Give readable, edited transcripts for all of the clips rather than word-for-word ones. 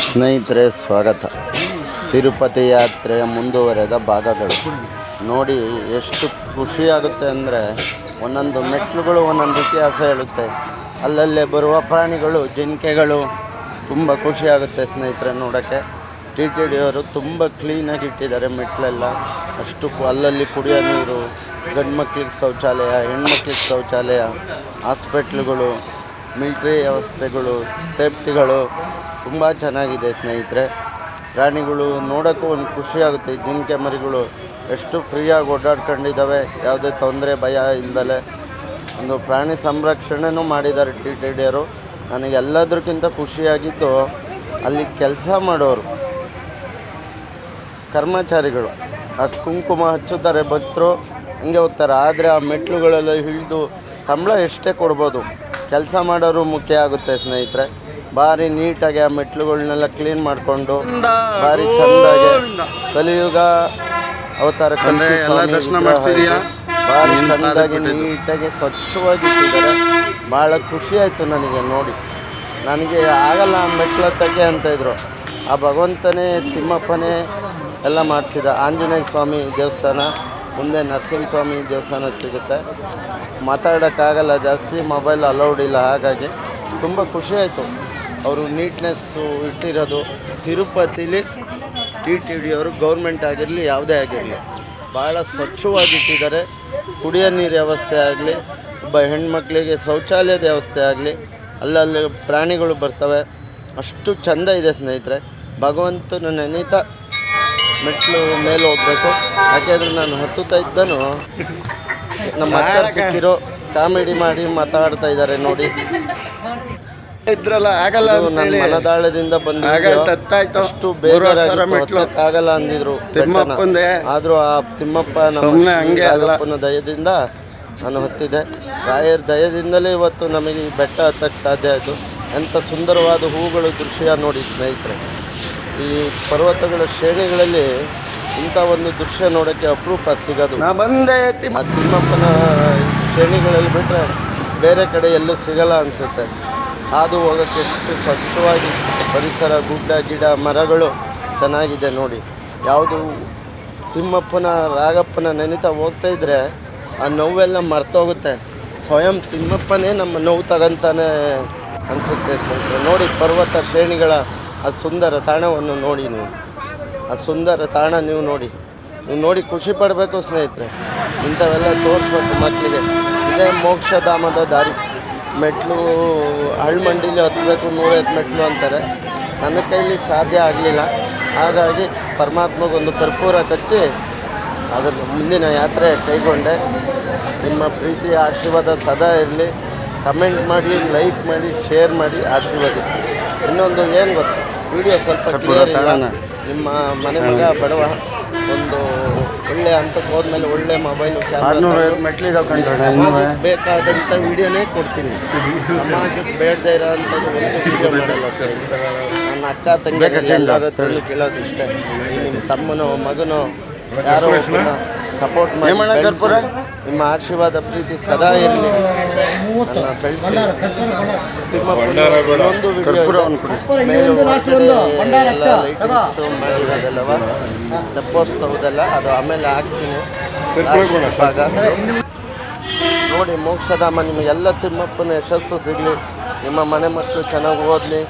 ಸ್ನೇಹಿತರೆ ಸ್ವಾಗತ. ತಿರುಪತಿ ಯಾತ್ರೆಯ ಮುಂದುವರೆದ ಭಾಗಗಳು ನೋಡಿ ಎಷ್ಟು ಖುಷಿಯಾಗುತ್ತೆ ಅಂದರೆ ಒಂದೊಂದು ಮೆಟ್ಲುಗಳು ಒಂದೊಂದು ಇತಿಹಾಸ ಹೇಳುತ್ತೆ. ಅಲ್ಲಲ್ಲೇ ಬರುವ ಪ್ರಾಣಿಗಳು, ಜಿಂಕೆಗಳು ತುಂಬ ಖುಷಿಯಾಗುತ್ತೆ ಸ್ನೇಹಿತರೆ ನೋಡೋಕ್ಕೆ. ಟಿ ಟಿ ಡಿಯವರು ತುಂಬ ಕ್ಲೀನಾಗಿ ಇಟ್ಟಿದ್ದಾರೆ ಮೆಟ್ಲೆಲ್ಲ. ಅಷ್ಟು ಅಲ್ಲಲ್ಲಿ ಕುಡಿಯೋ ನೀರು, ಗಂಡು ಮಕ್ಳಿಗೆ ಶೌಚಾಲಯ, ಹೆಣ್ಮಕ್ಳಿಗೆ ಶೌಚಾಲಯ, ಹಾಸ್ಪಿಟ್ಲುಗಳು, ಮಿಲ್ಟ್ರಿ ವ್ಯವಸ್ಥೆಗಳು, ಸೇಫ್ಟಿಗಳು ತುಂಬ ಚೆನ್ನಾಗಿದೆ ಸ್ನೇಹಿತರೆ. ಪ್ರಾಣಿಗಳು ನೋಡೋಕ್ಕೂ ಒಂದು ಖುಷಿಯಾಗುತ್ತೆ. ಈ ಜಿಂಕೆ ಮರಿಗಳು ಎಷ್ಟು ಫ್ರೀಯಾಗಿ ಓಡಾಡ್ಕೊಂಡಿದ್ದಾವೆ, ಯಾವುದೇ ತೊಂದರೆ ಭಯ ಇಲ್ಲದಲೆ ಒಂದು ಪ್ರಾಣಿ ಸಂರಕ್ಷಣೆನೂ ಮಾಡಿದ್ದಾರೆ ಟಿ ಟಿ ಡಿಯವರು. ನನಗೆ ಎಲ್ಲದಕ್ಕಿಂತ ಖುಷಿಯಾಗಿದ್ದು ಅಲ್ಲಿ ಕೆಲಸ ಮಾಡೋರು ಕರ್ಮಚಾರಿಗಳು. ಆ ಕುಂಕುಮ ಹಚ್ಚುತ್ತಾರೆ, ಭಕ್ತರು ಹಂಗೆ ಹೋಗ್ತಾರೆ. ಆದರೆ ಆ ಮೆಟ್ಲುಗಳೆಲ್ಲ ಹಿಡಿದು ಸಂಬಳ ಎಷ್ಟೇ ಕೊಡ್ಬೋದು, ಕೆಲಸ ಮಾಡೋರು ಮುಖ್ಯ ಆಗುತ್ತೆ ಸ್ನೇಹಿತರೆ. ಭಾರಿ ನೀಟಾಗಿ ಆ ಮೆಟ್ಲುಗಳನ್ನೆಲ್ಲ ಕ್ಲೀನ್ ಮಾಡಿಕೊಂಡು ಭಾರಿ ಚೆಂದಾಗಿ ಕಲಿಯುಗ ಅವತಾರ ಭಾರಿ ಚೆಂದಾಗಿ ನೀಟಾಗಿ ಸ್ವಚ್ಛವಾಗಿ ಇಟ್ಟಿದ್ದಾರೆ. ಭಾಳ ಖುಷಿ ಆಯಿತು ನನಗೆ ನೋಡಿ. ನನಗೆ ಆಗಲ್ಲ ಆ ಮೆಟ್ಲತ್ತಕ್ಕೆ ಅಂತಾಯಿದ್ರು. ಆ ಭಗವಂತನೇ ತಿಮ್ಮಪ್ಪನೇ ಎಲ್ಲ ಮಾಡಿಸಿದ. ಆಂಜನೇಯ ಸ್ವಾಮಿ ದೇವಸ್ಥಾನ ಮುಂದೆ ನರಸಿಂಹಸ್ವಾಮಿ ದೇವಸ್ಥಾನ ಸಿಗುತ್ತೆ. ಮಾತಾಡೋಕ್ಕಾಗಲ್ಲ ಜಾಸ್ತಿ, ಮೊಬೈಲ್ ಅಲೌಡ್ ಇಲ್ಲ. ಹಾಗಾಗಿ ತುಂಬ ಖುಷಿಯಾಯಿತು ಅವರು ನೀಟ್ನೆಸ್ಸು ಇಟ್ಟಿರೋದು. ತಿರುಪತಿಲಿ ಟಿ ಟಿ ಡಿಯವರು ಗೌರ್ಮೆಂಟ್ ಆಗಿರಲಿ ಯಾವುದೇ ಆಗಿರಲಿ ಭಾಳ ಸ್ವಚ್ಛವಾಗಿಟ್ಟಿದ್ದಾರೆ. ಕುಡಿಯೋ ನೀರು ವ್ಯವಸ್ಥೆ ಆಗಲಿ, ಒಬ್ಬ ಹೆಣ್ಮಕ್ಳಿಗೆ ಶೌಚಾಲಯದ ವ್ಯವಸ್ಥೆ ಆಗಲಿ, ಅಲ್ಲಲ್ಲಿ ಪ್ರಾಣಿಗಳು ಬರ್ತವೆ. ಅಷ್ಟು ಚೆಂದ ಇದೆ ಸ್ನೇಹಿತರೆ. ಭಗವಂತನ ನೆನೀತಾ ಮೆಟ್ಲು ಮೇಲೆ ಹೋಗಬೇಕು. ಯಾಕೆಂದರೆ ನಾನು ಹತ್ತುತ್ತಾ ಇದ್ದನು ನಮ್ಮ ಅಕ್ಕ ಸಿಕ್ಕಿರೋ ಕಾಮಿಡಿ ಮಾಡಿ ಮಾತಾಡ್ತಾ ಇದ್ದಾರೆ ನೋಡಿ. ಇದ್ರಲ್ಲ ಆಗಲ್ಲ, ನನ್ನ ಮನದಾಳದಿಂದ ಬಂದು ಅಷ್ಟು ಬೇಜಾರಾಗಲ್ಲ ಅಂದಿದ್ರು. ಆದರೂ ಆ ತಿಮ್ಮಪ್ಪ ನಮ್ಮ ದಯದಿಂದ ನಾನು ಹತ್ತಿದೆ. ರಾಯರ ದಯದಿಂದಲೇ ಇವತ್ತು ನಮಗೆ ಈ ಬೆಟ್ಟ ಹತ್ತಕ್ಕೆ ಸಾಧ್ಯ ಆಯಿತು. ಎಂಥ ಸುಂದರವಾದ ಹೂಗಳು ದೃಶ್ಯ ನೋಡಿ ಸ್ನೇಹಿತರೆ. ಈ ಪರ್ವತಗಳ ಶ್ರೇಣಿಗಳಲ್ಲಿ ಇಂಥ ಒಂದು ದೃಶ್ಯ ನೋಡೋಕ್ಕೆ ಅಪರೂಪ ಸಿಗೋದು. ಆ ತಿಮ್ಮಪ್ಪನ ಶ್ರೇಣಿಗಳಲ್ಲಿ ಬಿಟ್ಟರೆ ಬೇರೆ ಕಡೆ ಎಲ್ಲೂ ಸಿಗಲ್ಲ ಅನಿಸುತ್ತೆ. ಹಾದು ಹೋಗೋಕ್ಕೆ ಎಷ್ಟು ಸ್ವಚ್ಛವಾಗಿ ಪರಿಸರ, ಗುಡ್ಡ ಗಿಡ ಮರಗಳು ಚೆನ್ನಾಗಿದೆ ನೋಡಿ. ಯಾವುದು ತಿಮ್ಮಪ್ಪನ ರಾಗಪ್ಪನ ನೆನೀತಾ ಹೋಗ್ತಾ ಇದ್ದರೆ ಆ ನೋವೆಲ್ಲ ಮರ್ತೋಗುತ್ತೆ. ಸ್ವಯಂ ತಿಮ್ಮಪ್ಪನೇ ನಮ್ಮ ನೋವು ತಗೊಂತಾನೆ ಅನಿಸುತ್ತೆ ಸ್ನೇಹಿತರೆ. ನೋಡಿ ಪರ್ವತ ಶ್ರೇಣಿಗಳ ಆ ಸುಂದರ ತಾಣವನ್ನು ನೋಡಿ ನೀವು. ಆ ಸುಂದರ ತಾಣ ನೀವು ನೋಡಿ ಖುಷಿ ಪಡಬೇಕು ಸ್ನೇಹಿತರೆ. ಇಂಥವೆಲ್ಲ ತೋರಿಸ್ಬೇಕು ಮಕ್ಕಳಿಗೆ. ಇದೇ ಮೋಕ್ಷಧಾಮದ ದಾರಿ. ಮೆಟ್ಲು ಅಳ್ಮಂಡಿಲಿ ಹತ್ತಬೇಕು, 150 ಮೆಟ್ಲು ಅಂತಾರೆ. ನನ್ನ ಕೈಲಿ ಸಾಧ್ಯ ಆಗಲಿಲ್ಲ. ಹಾಗಾಗಿ ಪರಮಾತ್ಮಗೊಂದು ಕರ್ಪೂರ ಕಚ್ಚಿ ಅದರ ಮುಂದಿನ ಯಾತ್ರೆ ಕೈಗೊಂಡೆ. ನಿಮ್ಮ ಪ್ರೀತಿಯ ಆಶೀರ್ವಾದ ಸದಾ ಇರಲಿ. ಕಮೆಂಟ್ ಮಾಡಿ, ಲೈಕ್ ಮಾಡಿ, ಶೇರ್ ಮಾಡಿ, ಆಶೀರ್ವದಿಸಿ. ಇನ್ನೊಂದು ಏನು ಗೊತ್ತು, ವಿಡಿಯೋ ಸ್ವಲ್ಪ ಕ್ಲಿಯರ್ ಇಲ್ಲ. ನಿಮ್ಮ ಮನೆ ಮಗ ಬಡವ ಒಂದು ಒಳ್ಳೆ ಹಂತಕ್ಕೆ ಹೋದ್ಮೇಲೆ ಒಳ್ಳೆ ಮೊಬೈಲು ಬೇಕಾದಂಥ ವಿಡಿಯೋನೇ ಕೊಡ್ತೀನಿ. ಸಮಾಜಕ್ಕೆ ಬೇಡದೇ ಇರೋ ಅಂಥದ್ದು ಒಂದು ವಿಡಿಯೋ ಮಾಡಲ್ಲ. ನನ್ನ ಅಕ್ಕ ತಂಗಿ ಎಲ್ಲರ ಹತ್ರನೂ ಕೇಳೋದು ಇಷ್ಟೇ, ನಿಮ್ಮ ತಮ್ಮನೋ ಮಗನೋ ಯಾರೋ ಸಪೋರ್ಟ್ ಮಾಡಿ ನಿಮ್ಮ ಆಶೀರ್ವಾದ ಪ್ರೀತಿ ಸದಾ ಇರಲಿ. ನನ್ನ ಬೆಳೆಸಿ ತಿಮ್ಮಪ್ಪನ ಇನ್ನೊಂದು ವಿಡಿಯೋ ಲೈಟಿಂಗ್ಸು ಮಾಡಿರೋದಲ್ಲವ ತೆಪ್ಪೋತ್ಸವದಲ್ಲ, ಅದು ಆಮೇಲೆ ಹಾಕ್ತೀನಿ ಭಾಗ ನೋಡಿ. ಮೋಕ್ಷಧಾಮ ನಿಮಗೆಲ್ಲ ತಿಮ್ಮಪ್ಪನ ಯಶಸ್ಸು ಸಿಗಲಿ. ನಿಮ್ಮ ಮನೆ ಮಕ್ಕಳು ಚೆನ್ನಾಗಿ ಓದಲಿ.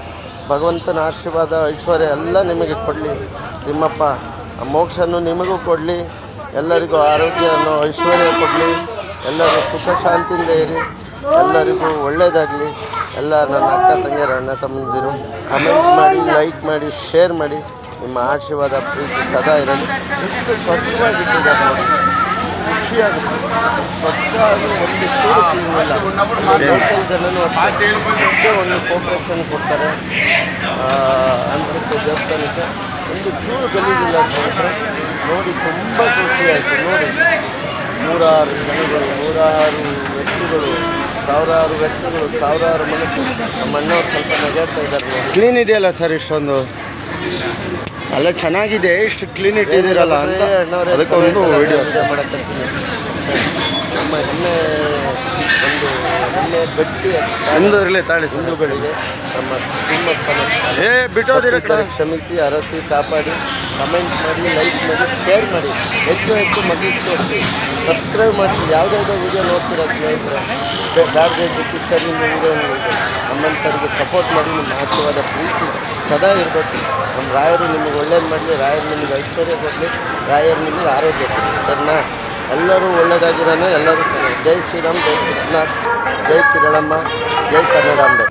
ಭಗವಂತನ ಆಶೀರ್ವಾದ ಐಶ್ವರ್ಯ ಎಲ್ಲ ನಿಮಗೆ ಕೊಡಲಿ. ತಿಮ್ಮಪ್ಪ ಆ ಮೋಕ್ಷನೂ ನಿಮಗೂ ಕೊಡಲಿ. ಎಲ್ಲರಿಗೂ ಆರೋಗ್ಯವನ್ನು ಐಶ್ವರ್ಯ ಕೊಡಲಿ. ಎಲ್ಲರೂ ಸುಖ ಶಾಂತಿಯಿಂದ ಇರಿ. ಎಲ್ಲರಿಗೂ ಒಳ್ಳೆಯದಾಗಲಿ. ಎಲ್ಲ ನನ್ನ ಅಕ್ಕ ತಂಗಿಯರು, ಅಣ್ಣ ತಮ್ಮಂದಿರು ಕಮೆಂಟ್ ಮಾಡಿ, ಲೈಕ್ ಮಾಡಿ, ಶೇರ್ ಮಾಡಿ. ನಿಮ್ಮ ಆಶೀರ್ವಾದ ಪ್ರೀತಿ ಸದಾ ಇರಲಿ. ಎಷ್ಟು ಸ್ವಚ್ಛವಾಗಿಟ್ಟಿದ್ದಾರೆ ನೋಡಿ, ಖುಷಿಯಾಗುತ್ತೆ. ಸ್ವಚ್ಛವಾಗಿ ಒಂದು ಚೂರು ಕ್ಲೀನಿಲ್ಲ. ಲೋಕಲ್ ಜನನೂ ಅಷ್ಟೇ ಒಂದು ಕೋಪ್ರೇಷನ್ ಕೊಡ್ತಾರೆ ಅನಿಸುತ್ತೆ. ದೇವಸ್ಥಾನಕ್ಕೆ ಒಂದು ಚೂರು ಗಲೀಜಿಲ್ಲ ಸ್ನೇಹಿತರೆ. ನೋಡಿ ತುಂಬ ಖುಷಿಯಾಯಿತು. ನೋಡಿ ನೂರಾರು ಜನಗಳು, ನೂರಾರು ವ್ಯಕ್ತಿಗಳು, ಸಾವಿರಾರು ವ್ಯಕ್ತಿಗಳು, ಸಾವಿರಾರು ಮನುಷ್ಯರು. ನಮ್ಮ ಅಣ್ಣವ್ರು ಸ್ವಲ್ಪ ನಗಾಡ್ತಾ ಇದ್ದಾರೆ ನೋಡಿ. ಕ್ಲೀನ್ ಇದೆಯಲ್ಲ ಸರ್, ಇಷ್ಟೊಂದು ಅಲ್ಲ ಚೆನ್ನಾಗಿದೆ, ಇಷ್ಟು ಕ್ಲೀನ್ ಇಟ್ಟಿದ್ದೀರಲ್ಲ ಅಂತ ಅದಕ್ಕೊಂದು ವಿಡಿಯೋ ಮಾಡೋಕ್ಕೆ. ನಮ್ಮ ಹೆಮ್ಮೆ ಒಂದು ಒಳ್ಳೆಯ ಗಟ್ಟಿ ಒಂದು ಇರಲಿ ತಾಳಿ ಹಿಂದೂಗಳಿಗೆ ನಮ್ಮ ತಿಮ್ಮಪ್ಪನ ಬಿಟ್ಟೋದಿರ ಕ್ಷಮಿಸಿ ಅರಸಿ ಕಾಪಾಡಿ ಕಮೆಂಟ್ ಮಾಡಿ ಲೈಕ್ ಮಾಡಿ ಶೇರ್ ಮಾಡಿ ಹೆಚ್ಚು ಮಗಿಸ್ ತೋರಿಸಿ ಸಬ್ಸ್ಕ್ರೈಬ್ ಮಾಡಿಸಿ ಯಾವುದ್ಯಾವುದೋ ವೀಡಿಯೋ ನೋಡ್ತಿರೋ ಸ್ನೇಹಿತರೆ ಗಾರ್ಜೆಜ್ ಕಿಚನ್ ವೀಡಿಯೋ ನಮ್ಮಂಥವ್ರಿಗೆ ಸಪೋರ್ಟ್ ಮಾಡಿ ನಿಮ್ಮ ಆಶೀರ್ವಾದ ಪ್ರೀತಿ ಸದಾ ಇರಬೇಕು. ನಮ್ಮ ರಾಯರು ನಿಮಗೆ ಒಳ್ಳೇದು ಮಾಡಲಿ, ರಾಯರು ನಿಮಗೆ ಐಶ್ವರ್ಯ ಕೊಡಲಿ, ರಾಯರು ನಿಮಗೆ ಆರೋಗ್ಯ ಕೊಡಲಿ. ಸರಿನಾ? ಎಲ್ಲರೂ ಒಳ್ಳೆಯದಾಗಿರೋಣ, ಎಲ್ಲರೂ ಚೆನ್ನಾಗಿ. ಜೈ ಶ್ರೀರಾಮ್, ಜೈ ಕೃಷ್ಣ, ಜೈ ಕಿರಳಮ್ಮ, ಜೈ ಕನ್ನಡಾಂಬೆ.